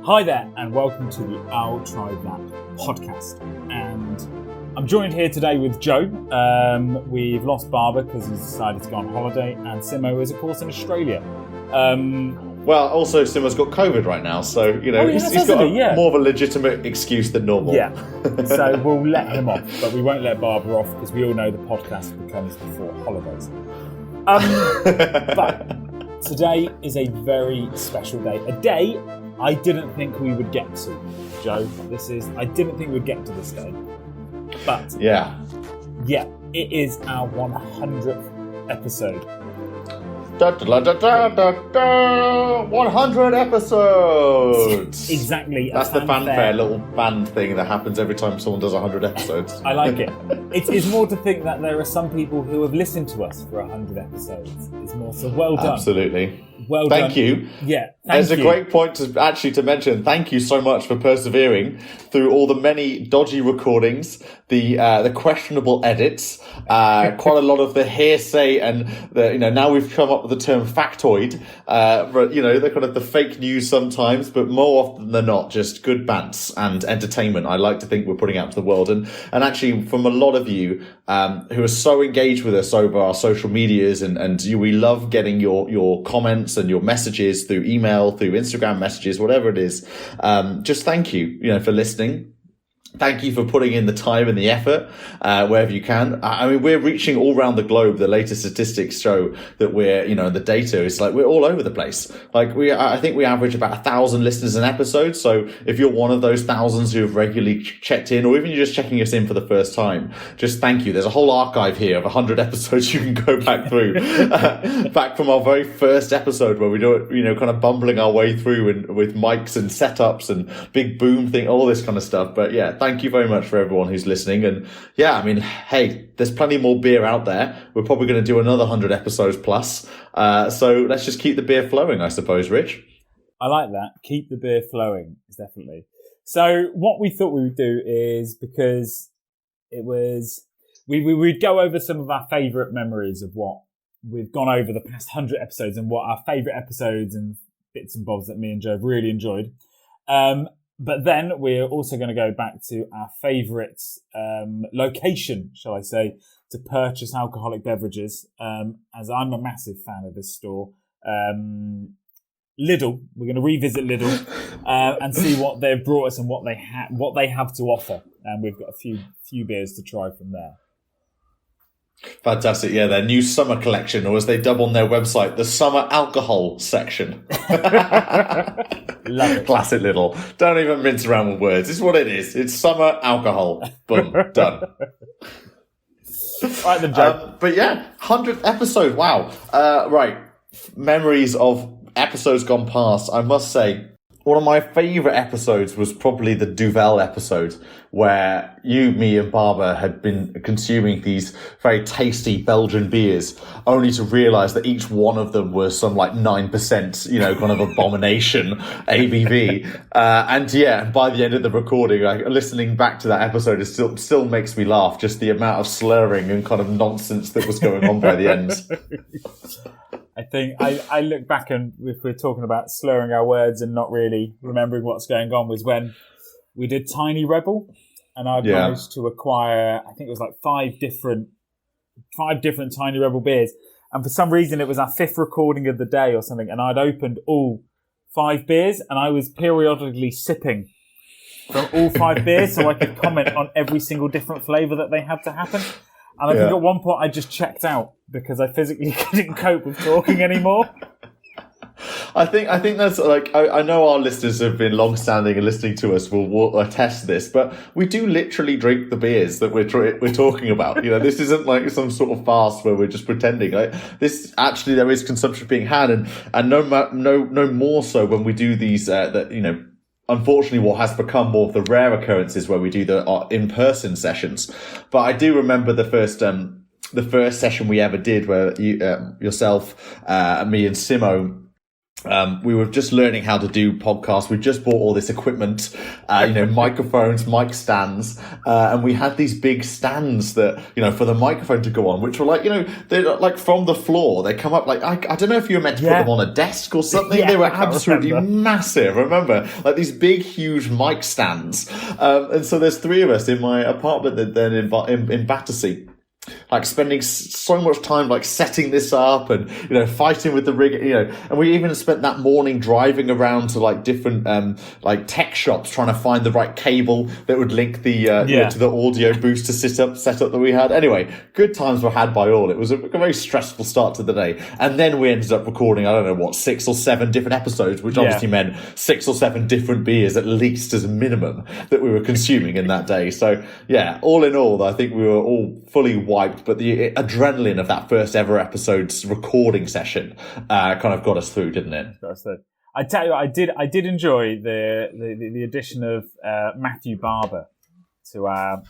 Hi there, and welcome to the I'll Try That podcast. And I'm joined here today with Joe. We've lost Barbara because he's decided to go on holiday, and Simo is, of course, in Australia. Well, also Simo's got COVID right now, so he's got more of a legitimate excuse than normal. Yeah, so we'll let him off, but we won't let Barbara off because we all know the podcast becomes before holidays. But today is a very special day. A day I didn't think we would get to, Joe. I didn't think we'd get to this day. But yeah, it is our 100th episode. 100 episodes! Exactly. That's the fanfare little band thing that happens every time someone does 100 episodes. I like it. It's more to think that there are some people who have listened to us for 100 episodes. It's more so well done. Absolutely. Well done. Thank you. Yeah, There's a great point to mention. Thank you so much for persevering through all the many dodgy recordings, the questionable edits, quite a lot of the hearsay, and now we've come up with the term factoid. The kind of the fake news sometimes, but more often than not, just good bants and entertainment. I like to think we're putting out to the world, and actually from a lot of you who are so engaged with us over our social medias, and we love getting your comments and your messages through email, through Instagram messages, whatever it is. Just thank you, for listening. Thank you for putting in the time and the effort wherever you can. I mean, we're reaching all around the globe. The latest statistics show that we're, the data is like we're all over the place. Like I think we average about 1,000 listeners an episode. So if you're one of those thousands who have regularly checked in, or even you're just checking us in for the first time, just thank you. There's a whole archive here of 100 episodes you can go back through, back from our very first episode where we do it, kind of bumbling our way through and with mics and setups and big boom thing, all this kind of stuff. But yeah. Thank you very much for everyone who's listening. And yeah, I mean, hey, there's plenty more beer out there. We're probably going to do another 100 episodes plus. So let's just keep the beer flowing, I suppose, Rich. I like that. Keep the beer flowing, definitely. So what we thought we would do is, because it was, we'd go over some of our favourite memories of what we've gone over the past 100 episodes and what our favourite episodes and bits and bobs that me and Joe have really enjoyed. But then we're also going to go back to our favourite location, shall I say, to purchase alcoholic beverages, as I'm a massive fan of this store. Lidl. We're going to revisit Lidl and see what they've brought us and what they have to offer. And we've got a few beers to try from there. Fantastic. Yeah, their new summer collection, or as they dub on their website, the summer alcohol section. Love it. Classic Lidl. Don't even mince around with words. It's what it is. It's summer alcohol. Boom. Done. Right then, Joe. But yeah, 100th episode. Wow. Right. Memories of episodes gone past. I must say, one of my favourite episodes was probably the Duvel episode, where you, me and Barbara had been consuming these very tasty Belgian beers, only to realise that each one of them was some 9%, kind of abomination ABV. And yeah, by the end of the recording, listening back to that episode, it still makes me laugh, just the amount of slurring and kind of nonsense that was going on by the end. I think I look back, and if we're talking about slurring our words and not really remembering what's going on, was when we did Tiny Rebel, and I'd managed to acquire, I think it was 5 different Tiny Rebel beers. And for some reason, it was our 5th recording of the day or something, and I'd opened all 5 beers, and I was periodically sipping from all 5 beers so I could comment on every single different flavour that they had to happen. And I think at one point I just checked out because I physically couldn't cope with talking anymore. I think that's I know our listeners have been long-standing and listening to us will attest this, but we do literally drink the beers that we're talking about. This isn't like some sort of farce where we're just pretending. This actually, there is consumption being had, and no more so when we do these unfortunately, what has become more of the rare occurrences where we do the in-person sessions. But I do remember the first session we ever did, where yourself, me, and Simo We were just learning how to do podcasts. We just bought all this equipment, microphones, mic stands, and we had these big stands that, for the microphone to go on, which were like, they're like from the floor. They come up like, I don't know if you were meant to put them on a desk or something. They were absolutely massive. Remember, like these big, huge mic stands. And so there's 3 of us in my apartment then in Battersea. Like spending so much time like setting this up and fighting with the rig, and we even spent that morning driving around to like different like tech shops trying to find the right cable that would link the to the audio booster setup that we had. Anyway, good times were had by all. It was a very stressful start to the day, and then we ended up recording 6 or 7 different episodes, which obviously meant 6 or 7 different beers at least as a minimum that we were consuming in that day. So yeah, all in all, I think we were all fully wiped, but the adrenaline of that first ever episode's recording session kind of got us through, didn't it? I tell you what, I did enjoy the addition of Matthew Barber to our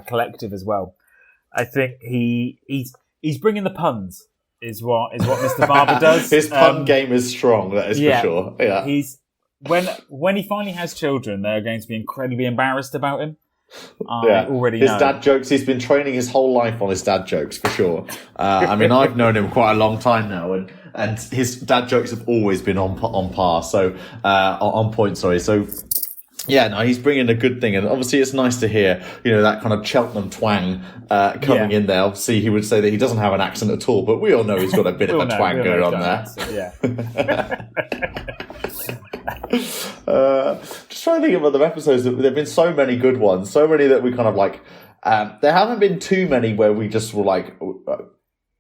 collective as well. I think he's bringing the puns is what Mr. Barber does. His pun game is strong, that is for sure. Yeah, he's when he finally has children, they're going to be incredibly embarrassed about him. I already know. His dad jokes, he's been training his whole life on his dad jokes, for sure. I mean, I've known him quite a long time now, and his dad jokes have always been on par, so, on point, sorry. So, yeah, no, he's bringing a good thing, and obviously it's nice to hear, that kind of Cheltenham twang, coming in there. Obviously he would say that he doesn't have an accent at all, but we all know he's got a bit of a twang going on there. Just trying to think of other episodes. There've been so many good ones, so many that we kind of like. There haven't been too many where we just were like,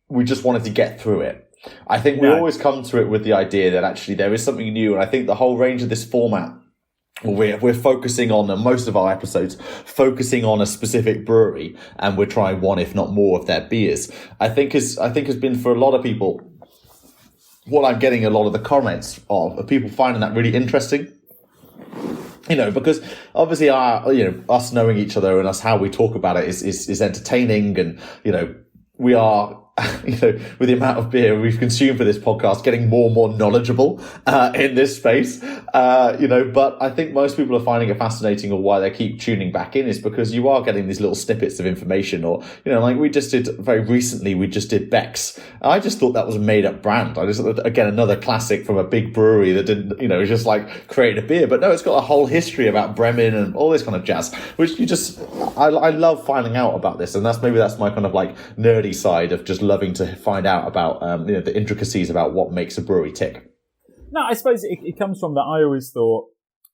we just wanted to get through it. I think we always come to it with the idea that actually there is something new, and I think the whole range of this format, we're focusing on most of our episodes, focusing on a specific brewery, and we're trying one, if not more, of their beers. I think has been for a lot of people. What I'm getting a lot of the comments of are people finding that really interesting. Because obviously us knowing each other and us how we talk about it is entertaining, and, we are, with the amount of beer we've consumed for this podcast, getting more and more knowledgeable, in this space. But I think most people are finding it fascinating, or why they keep tuning back in is because you are getting these little snippets of information, or, like we just did very recently, we just did Beck's. I just thought that was a made up brand. Again, another classic from a big brewery that didn't, just like create a beer, but no, it's got a whole history about Bremen and all this kind of jazz, which I love finding out about this. And that's my kind of like nerdy side of just loving to find out about, the intricacies about what makes a brewery tick. No, I suppose it comes from that. I always thought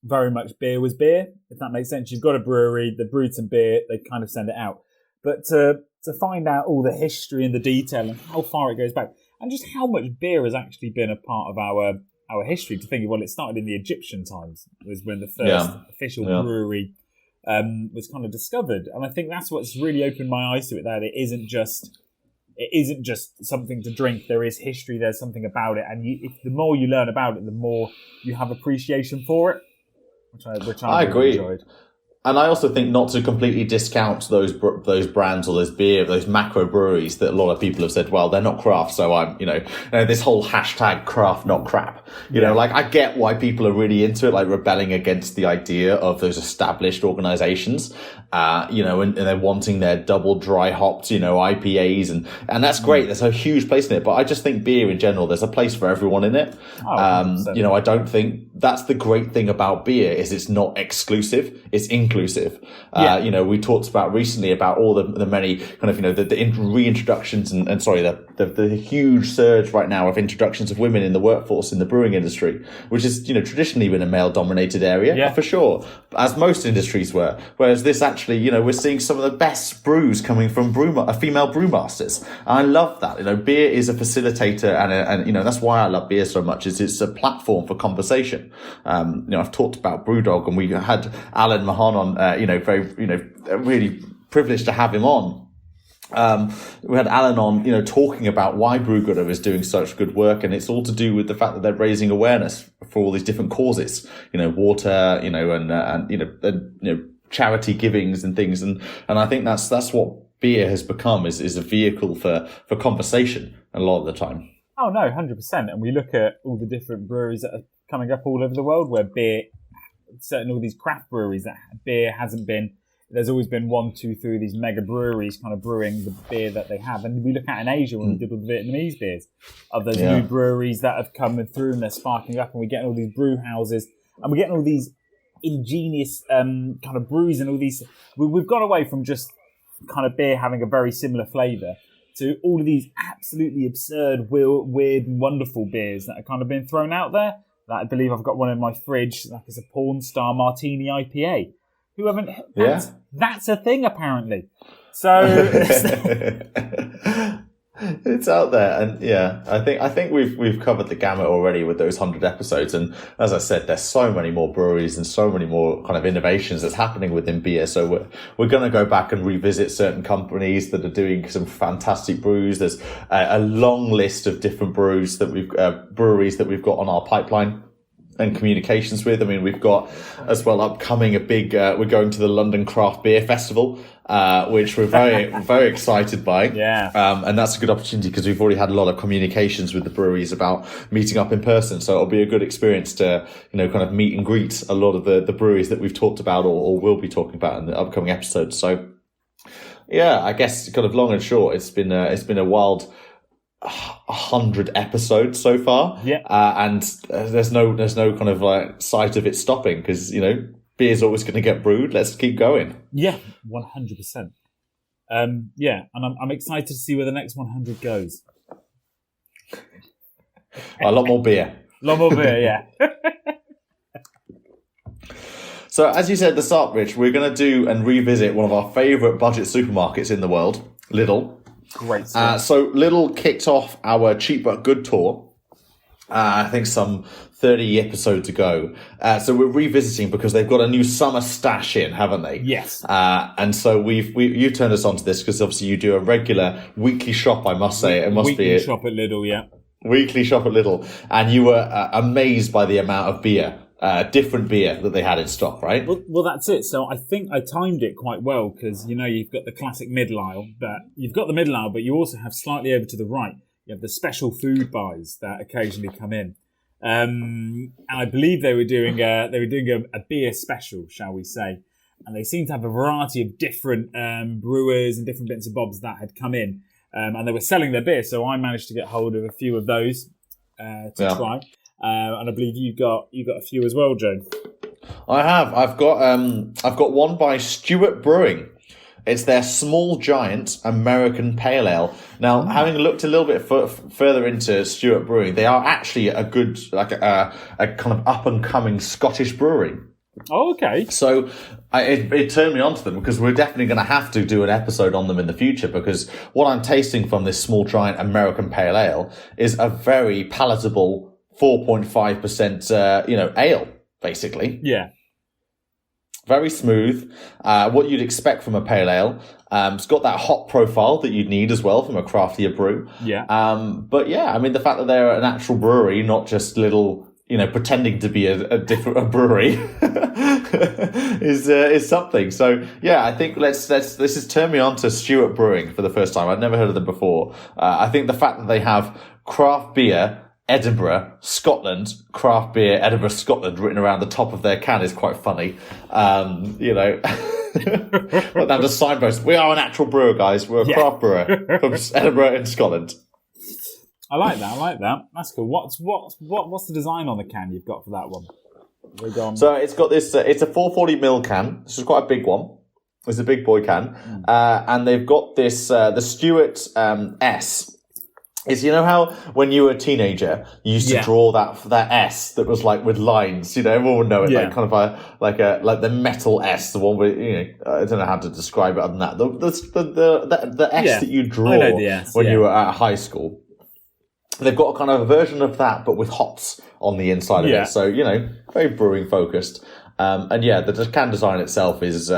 very much beer was beer, if that makes sense. You've got a brewery, they brewed some beer, they kind of send it out. But to find out all the history and the detail and how far it goes back, and just how much beer has actually been a part of our history, to think of, it started in the Egyptian times, was when the first official brewery was kind of discovered. And I think that's what's really opened my eyes to it, that it isn't just something to drink. There is history. There's something about it, and the more you learn about it, the more you have appreciation for it, which I really agree. Enjoyed. And I also think not to completely discount those brands or those macro breweries that a lot of people have said, well, they're not craft, so I'm, this whole hashtag craft, not crap. Like I get why people are really into it, like rebelling against the idea of those established organizations, and they're wanting their double dry hopped, IPAs, and that's great. There's a huge place in it, but I just think beer in general, there's a place for everyone in it. I don't think that's the great thing about beer is it's not exclusive, it's inclusive. We talked about recently about all the many kind of, the reintroductions and sorry, the huge surge right now of introductions of women in the workforce in the brewing industry, which is, traditionally been a male dominated area, for sure, as most industries were. Whereas this actually, we're seeing some of the best brews coming from female brewmasters. And I love that. Beer is a facilitator and that's why I love beer so much, is it's a platform for conversation. I've talked about Brewdog, and we had Alan Mahan on, really privileged to have him on. We had Alan on, talking about why Brewgooder is doing such good work, and it's all to do with the fact that they're raising awareness for all these different causes, water, and charity givings and things, and I think that's what beer has become is a vehicle for conversation a lot of the time. Oh no, 100%. And we look at all the different breweries that are coming up all over the world, where beer, certain all these craft breweries that beer hasn't been. There's always been 1, 2, 3 of these mega breweries kind of brewing the beer that they have. And we look at in Asia when we did all the Vietnamese beers, of those new breweries that have come through and they're sparking up, and we're getting all these brew houses, and we're getting all these ingenious kind of brews and all these. We've gone away from just kind of beer having a very similar flavour to all of these absolutely absurd, weird, and wonderful beers that have kind of been thrown out there. That I believe I've got one in my fridge, like it's a Porn Star Martini IPA. Who haven't? That's a thing apparently. So it's out there, and I think we've covered the gamut already with those 100 episodes. And as I said, there's so many more breweries and so many more kind of innovations that's happening within beer. So we're going to go back and revisit certain companies that are doing some fantastic brews. There's a long list of different breweries that we've got on our pipeline and communications with. I mean, we've got as well upcoming a big, we're going to the London Craft Beer Festival, which we're very, very excited by. Yeah. And that's a good opportunity because we've already had a lot of communications with the breweries about meeting up in person. So it'll be a good experience to, kind of meet and greet a lot of the breweries that we've talked about or will be talking about in the upcoming episodes. So yeah, I guess kind of long and short, it's been a wild 100 episodes so far. Yeah. And there's no kind of like sight of it stopping because, beer's always going to get brewed. Let's keep going. Yeah, 100%. Yeah, and I'm excited to see where the next 100 goes. A lot more beer. A lot more beer, yeah. So as you said at the start, Rich, we're going to do and revisit one of our favourite budget supermarkets in the world, Lidl. Great. So Lidl kicked off our Cheap But Good tour, I think some 30 episodes ago. So we're revisiting because they've got a new summer stash in, haven't they? Yes. And so you turned us on to this because obviously you do a regular weekly shop, I must say. It must weekly be shop at Lidl, yeah. Weekly shop at Lidl. And you were amazed by the amount of beer. Different beer that they had in stock, right? Well, that's it. So I think I timed it quite well because, you've got the classic middle aisle, but you also have slightly over to the right, you have the special food buys that occasionally come in. And I believe they were doing a beer special, shall we say. And they seem to have a variety of different brewers and different bits and bobs that had come in. And they were selling their beer. So I managed to get hold of a few of those to try. And I believe you got a few as well, Joe. I have. I've got one by Stewart Brewing. It's their Small Giant American Pale Ale. Now, having looked a little bit further into Stewart Brewing, they are actually a good, like a kind of up and coming Scottish brewery. Oh, okay. So it turned me on to them because we're definitely going to have to do an episode on them in the future because what I'm tasting from this Small Giant American Pale Ale is a very palatable 4.5%, ale, basically. Yeah. Very smooth. What you'd expect from a pale ale. It's got that hop profile that you'd need as well from a craftier brew. Yeah. But yeah, I mean, the fact that they're an actual brewery, not just little, pretending to be a brewery is something. So yeah, I think this has turned me on to Stewart Brewing for the first time. I'd never heard of them before. I think the fact that they have craft beer, Edinburgh, Scotland, craft beer, Edinburgh, Scotland, written around the top of their can is quite funny. But down to signpost. We are an actual brewer, guys. We're a craft brewer from Edinburgh in Scotland. I like that. That's cool. What's the design on the can you've got for that one? So it's got this. It's a 440ml can. This is quite a big one. It's a big boy can, and they've got this the Stewart S. Is how when you were a teenager you used to draw that S that was like with lines, everyone would know it, like kind of like the metal S, the one with I don't know how to describe it other than that. The S that you draw when you were at high school. They've got a kind of a version of that, but with hops on the inside of it. So very brewing focused. And the can design itself is.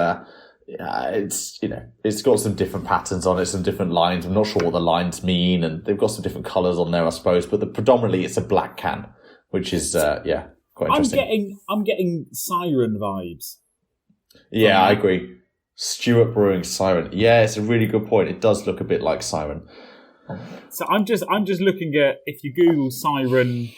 It's got some different patterns on it, some different lines. I'm not sure what the lines mean, and they've got some different colours on there, I suppose. But predominantly, it's a black can, which is quite interesting. I'm getting Siren vibes. Yeah, I agree. Stewart Brewing Siren. Yeah, it's a really good point. It does look a bit like Siren. So I'm just looking at, if you Google Siren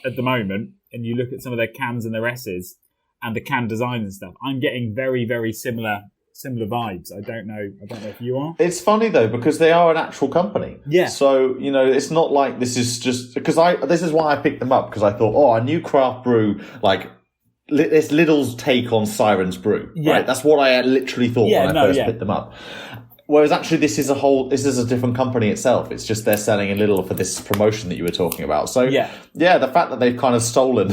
at the moment and you look at some of their cans and their S's and the can design and stuff, I'm getting very, very similar vibes. I don't know if you are. It's funny though, because they are an actual company. Yeah. So, it's not like this is just because this is why I picked them up, because I thought, a new craft brew, like it's Lidl's take on Siren's brew. Yeah. Right? That's what I literally thought when I first picked them up. Whereas actually this is a different company itself. It's just they're selling in Lidl for this promotion that you were talking about. So the fact that they've kind of stolen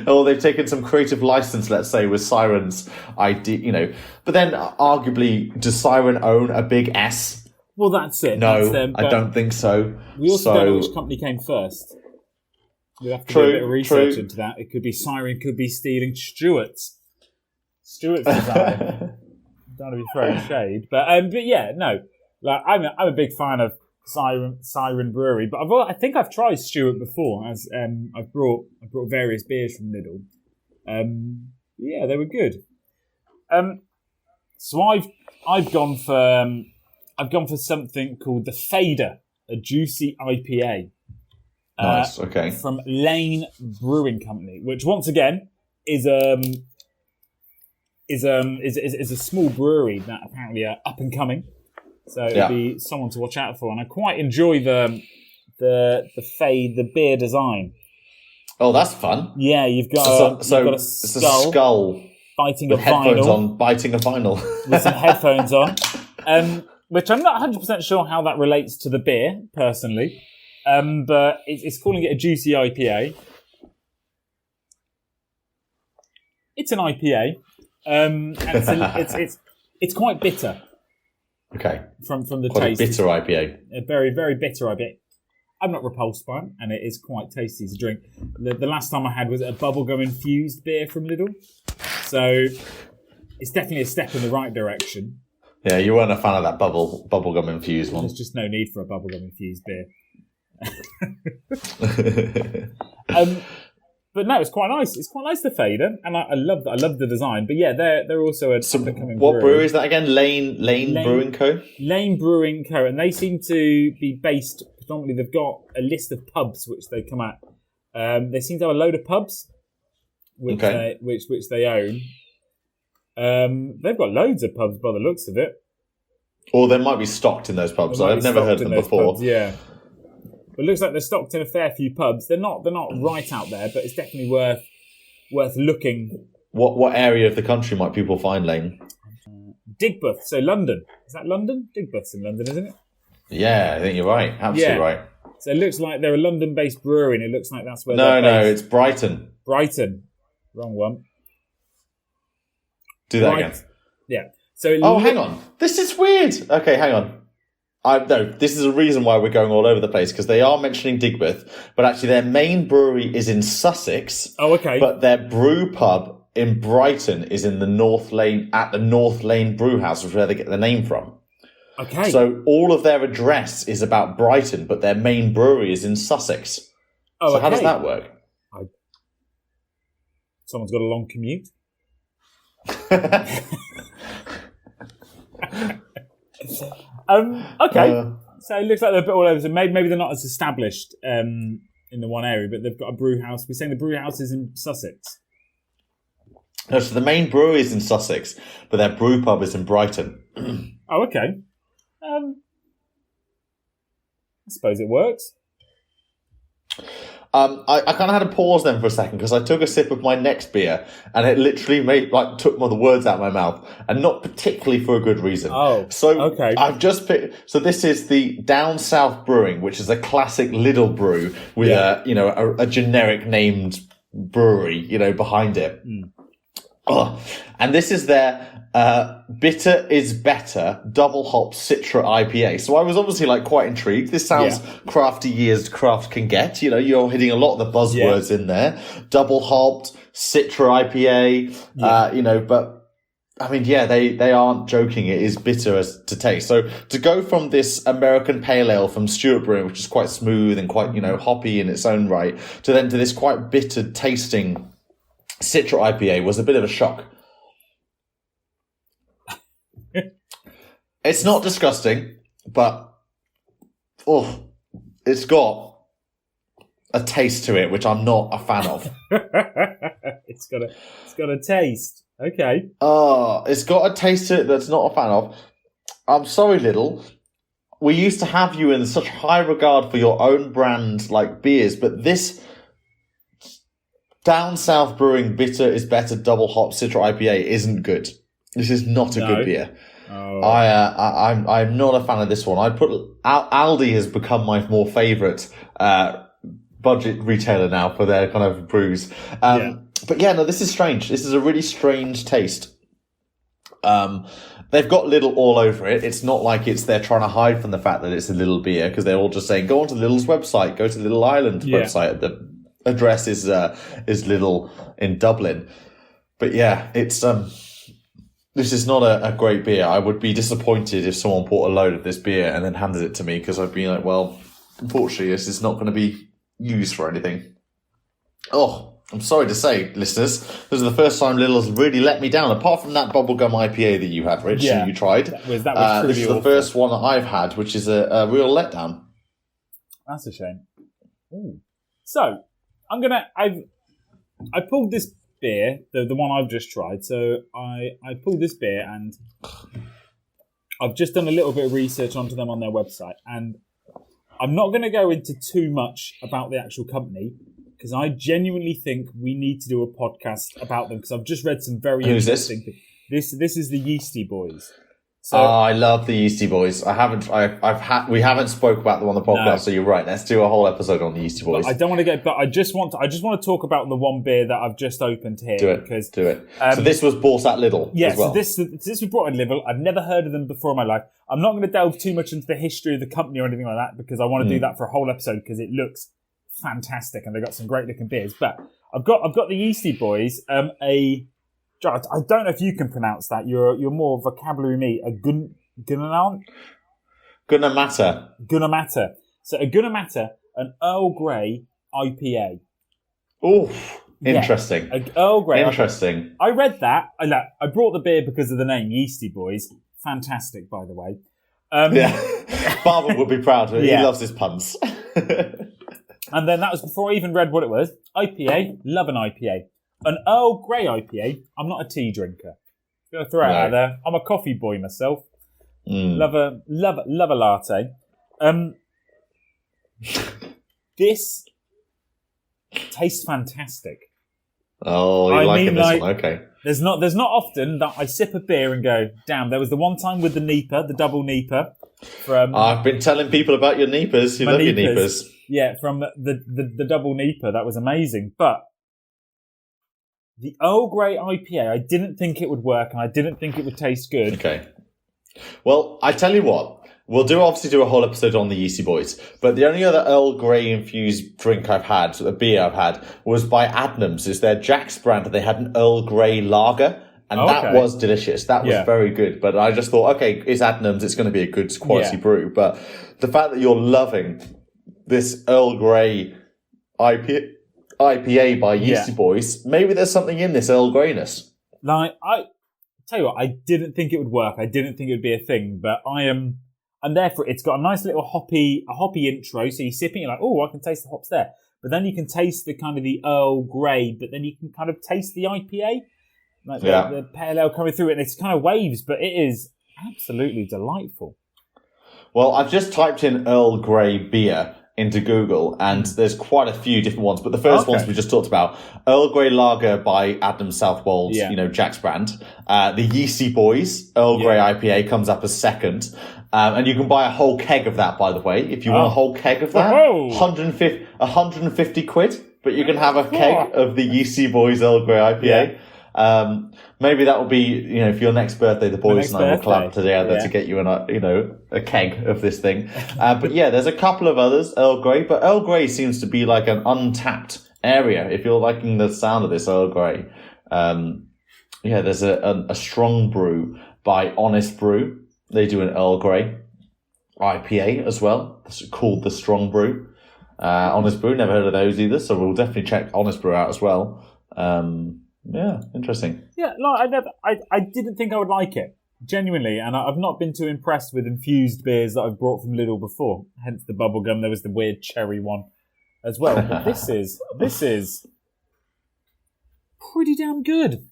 or they've taken some creative license, let's say, with Siren's idea, but then arguably, does Siren own a big S? Well, that's it. No, that's them, I don't think so. We also don't know which company came first. We'll have to do a bit of research into that. It could be Siren, could be stealing Stewart's design. Don't want to be throwing shade, but yeah, no. Like I'm a big fan of Siren Brewery, but I think I've tried Stewart before. As I've brought various beers from Lidl. Yeah, they were good. So I've gone for something called the Fader, a juicy IPA. Nice. Okay. From Lane Brewing Company, which once again is a small brewery that apparently are up and coming. So it'll be someone to watch out for, and I quite enjoy the beer design. Oh, that's fun. Yeah, you've got a skull biting with a headphones vinyl, on, biting a vinyl with some headphones on, which I'm not 100% sure how that relates to the beer personally, but it's calling it a juicy IPA. It's an IPA, and it's quite bitter. Okay. From the quite taste, a bitter IPA. A very, very bitter IPA. I'm not repulsed by it, and it is quite tasty to drink. The last time I had was a bubblegum infused beer from Lidl, so it's definitely a step in the right direction. Yeah, you weren't a fan of that bubblegum infused one. There's just no need for a bubblegum infused beer. But no, it's quite nice. It's quite nice, the Fader, and I love the design. But yeah, they're also a becoming. What brewery is that again? Lane Brewing Co. Lane Brewing Co. And they seem to be based predominantly. They've got a list of pubs which they come at. They seem to have a load of pubs, which they own. They've got loads of pubs by the looks of it. Or they might be stocked in those pubs. I've never heard of them before. Pubs, yeah. But it looks like they're stocked in a fair few pubs. They're not right out there, but it's definitely worth looking. What area of the country might people find Lane? Digbeth, so London. Is that London? Digbeth's in London, isn't it? Yeah, I think you're right. Absolutely right. So it looks like they're a London-based brewery, and it looks like that's where they're based. No, it's Brighton. Brighton. Wrong one. Do that again. Yeah. So hang on. This is weird. Okay, hang on. No, this is a reason why we're going all over the place, because they are mentioning Digbeth, but actually their main brewery is in Sussex. Oh, okay. But their brew pub in Brighton is in the North Lane, at the North Lane Brew House, which is where they get the name from. Okay. So all of their address is about Brighton, but their main brewery is in Sussex. Oh, so okay. How does that work? Someone's got a long commute. Okay. So it looks like they're a bit all over. So maybe they're not as established in the one area, but they've got a brew house. We're saying the brew house is in Sussex. No, so the main brewery is in Sussex, but their brew pub is in Brighton. Oh, okay. I suppose it works. I kind of had to pause then for a second because I took a sip of my next beer and it literally took the words out of my mouth, and not particularly for a good reason. Oh, so okay. I've just picked. So this is the Down South Brewing, which is a classic Lidl brew with a generic named brewery, behind it. Mm. Oh, and this is their Bitter is Better double hop Citra IPA. So I was obviously quite intrigued. This sounds crafty as craft can get. You're hitting a lot of the buzzwords in there. Double hopped Citra IPA. But I mean, they aren't joking. It is bitter as to taste. So to go from this American pale ale from Stewart Brewing, which is quite smooth and quite hoppy in its own right, to this quite bitter tasting Citra IPA was a bit of a shock. It's not disgusting, but it's got a taste to it, which I'm not a fan of. It's got a taste. Okay. It's got a taste to it that's not a fan of. I'm sorry, Lidl. We used to have you in such high regard for your own brand like beers, but this Down South Brewing Bitter is Better Double Hop Citra IPA isn't good. This is not a good beer. Oh. I'm not a fan of this one. I'd put Aldi has become my more favourite budget retailer now for their kind of brews. But yeah, no, this is strange. This is a really strange taste. They've got Lidl all over it. It's not like they're trying to hide from the fact that it's a Lidl beer, because they're all just saying, go onto Lidl's website, go to Lidl Ireland website. The address is Lidl in Dublin. But yeah, it's this is not a great beer. I would be disappointed if someone bought a load of this beer and then handed it to me, because I'd be like, well, unfortunately, this is not going to be used for anything. Oh, I'm sorry to say, listeners, this is the first time Lidl's really let me down. Apart from that bubblegum IPA that you had, Rich, and you tried. That was truly this is the first one that I've had, which is a real letdown. That's a shame. Ooh. So, I pulled this beer, the one I've just tried. So I pulled this beer, and I've just done a little bit of research onto them on their website, and I'm not going to go into too much about the actual company, because I genuinely think we need to do a podcast about them, because I've just read some very interesting things. This is the Yeasty Boys. So, I love the Yeasty Boys. We haven't spoke about them on the podcast, so you're right. Let's do a whole episode on the Yeasty Boys. But I just want to talk about the one beer that I've just opened here. Do it. So this was bought at Lidl as well. So this was brought at Lidl. I've never heard of them before in my life. I'm not going to delve too much into the history of the company or anything like that, because I want to do that for a whole episode, because it looks fantastic and they've got some great looking beers. But I've got the Yeasty Boys. I don't know if you can pronounce that. You're more vocabulary me. A Gunnamatta. So a Gunnamatta, an Earl Grey IPA. Oh, interesting. Yeah, Earl Grey. Interesting. I read that. I brought the beer because of the name, Yeasty Boys. Fantastic, by the way. Barber would be proud of it. He loves his puns. And then that was before I even read what it was. IPA, love an IPA. An Earl Grey IPA. I'm not a tea drinker. I'm going to throw it out there. I'm a coffee boy myself. Love a latte. This tastes fantastic. Oh, you're liking this one? Okay. There's not often that I sip a beer and go, damn. There was the one time with the Nipah, the double Nipah. I've been telling people about your Nipahs. You love your Nipahs. Yeah, from the double Nipah. That was amazing. But the Earl Grey IPA, I didn't think it would work, and I didn't think it would taste good. Okay. Well, I tell you what. We'll obviously do a whole episode on the Yeasty Boys, but the only other Earl Grey infused drink I've had, a beer I've had, was by Adnams. It's their Jack's brand. They had an Earl Grey lager, and that was delicious. That was very good. But I just thought, okay, it's Adnams. It's going to be a good quality brew. But the fact that you're loving this Earl Grey IPA by Yeasty Boys, maybe there's something in this Earl Greyness. Like, I tell you what, I didn't think it would work. I didn't think it would be a thing, but and therefore it's got a nice little hoppy intro. So you're sipping, you're like, oh, I can taste the hops there. But then you can taste the kind of the Earl Grey, but then you can kind of taste the IPA, like the pale ale coming through it, and it's kind of waves, but it is absolutely delightful. Well, I've just typed in Earl Grey beer into Google, and there's quite a few different ones, but the first ones we just talked about, Earl Grey Lager by Adnams Southwold, Jack's brand. The Yeasty Boys Earl Grey IPA comes up as second. And you can buy a whole keg of that, by the way. If you want a whole keg of that, 150 quid, but you can have a keg of the Yeasty Boys Earl Grey IPA. Maybe that will be, if your next birthday, the boys and I will collab together to get you a keg of this thing. But there's a couple of others, Earl Grey, but Earl Grey seems to be like an untapped area. If you're liking the sound of this Earl Grey, there's a strong brew by Honest Brew. They do an Earl Grey IPA as well. It's called the Strong Brew. Honest Brew, never heard of those either, so we'll definitely check Honest Brew out as well. Interesting. Yeah, I didn't think I would like it, Genuinely, and I've not been too impressed with infused beers that I've brought from Lidl before. Hence the bubblegum. There was the weird cherry one as well. But this is pretty damn good.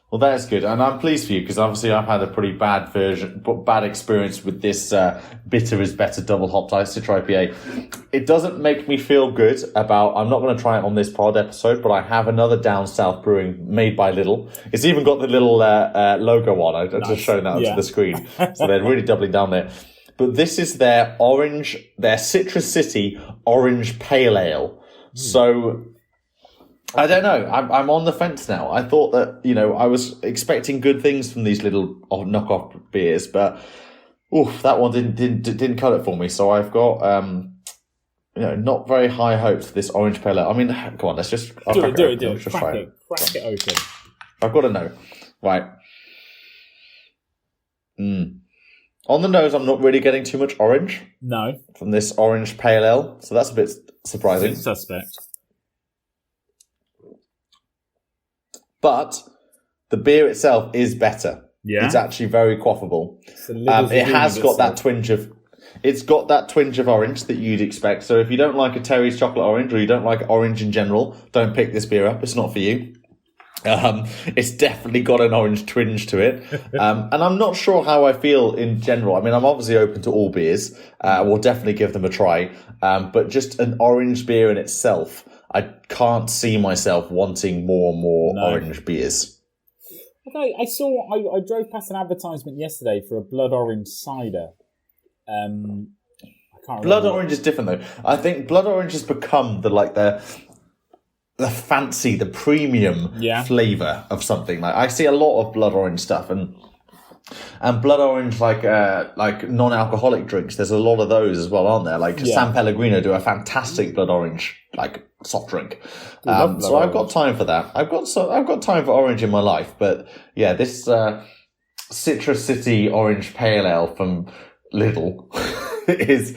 Well, that's good, and I'm pleased for you because obviously I've had a pretty bad experience with this bitter is better double hopped Citra IPA. It doesn't make me feel good about. I'm not going to try it on this pod episode, but I have another Down South brewing made by Lidl. It's even got the little logo on. I've just shown that onto the screen, so they're really doubling down there. But this is their Citrus City Orange Pale Ale. So. I don't know. I'm on the fence now. I thought that, I was expecting good things from these little knockoff beers, but that one didn't cut it for me. So I've got not very high hopes for this orange pale ale. I mean, come on, let's just do it. Crack it open. I've got to know. Right. On the nose, I'm not really getting too much orange. No. From this orange pale ale, so that's a bit surprising. It's suspect. But the beer itself is better. Yeah. It's actually very quaffable. It has got that twinge of orange that you'd expect. So if you don't like a Terry's chocolate orange or you don't like orange in general, don't pick this beer up. It's not for you. It's definitely got an orange twinge to it. And I'm not sure how I feel in general. I mean, I'm obviously open to all beers. We'll definitely give them a try. But just an orange beer in itself, I can't see myself wanting more and more orange beers. Okay, I drove past an advertisement yesterday for a blood orange cider. I can't remember. Blood orange is different though. I think blood orange has become the fancy, the premium flavour of something. Like I see a lot of blood orange stuff and blood orange like non-alcoholic drinks. There's a lot of those as well, aren't there? Like San Pellegrino do a fantastic blood orange soft drink. So I've got time for that. I've got time for orange in my life. But yeah, this Citrus City Orange Pale Ale from Lidl is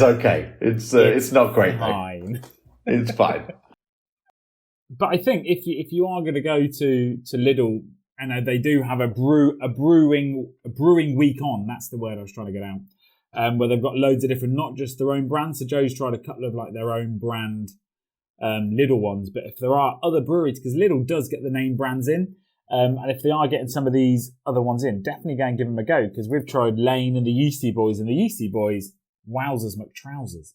okay. It's not great. Fine. It's fine. But I think if you are going to go to Lidl, and they do have a brewing week on. That's the word I was trying to get out. Where they've got loads of different, not just their own brands. So Joe's tried a couple of their own brand Lidl ones. But if there are other breweries, because Lidl does get the name brands in, and if they are getting some of these other ones in, definitely go and give them a go. Because we've tried Lane and the Yeasty Boys, and the Yeasty Boys, wowzers McTrousers.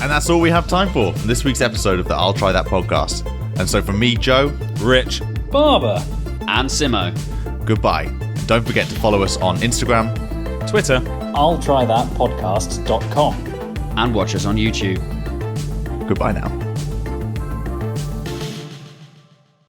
And that's all we have time for this week's episode of the I'll Try That podcast. And so from me, Joe, Rich, Barber, and Simo, goodbye. Don't forget to follow us on Instagram, Twitter, I'll try that podcast.com, and watch us on YouTube. Goodbye now.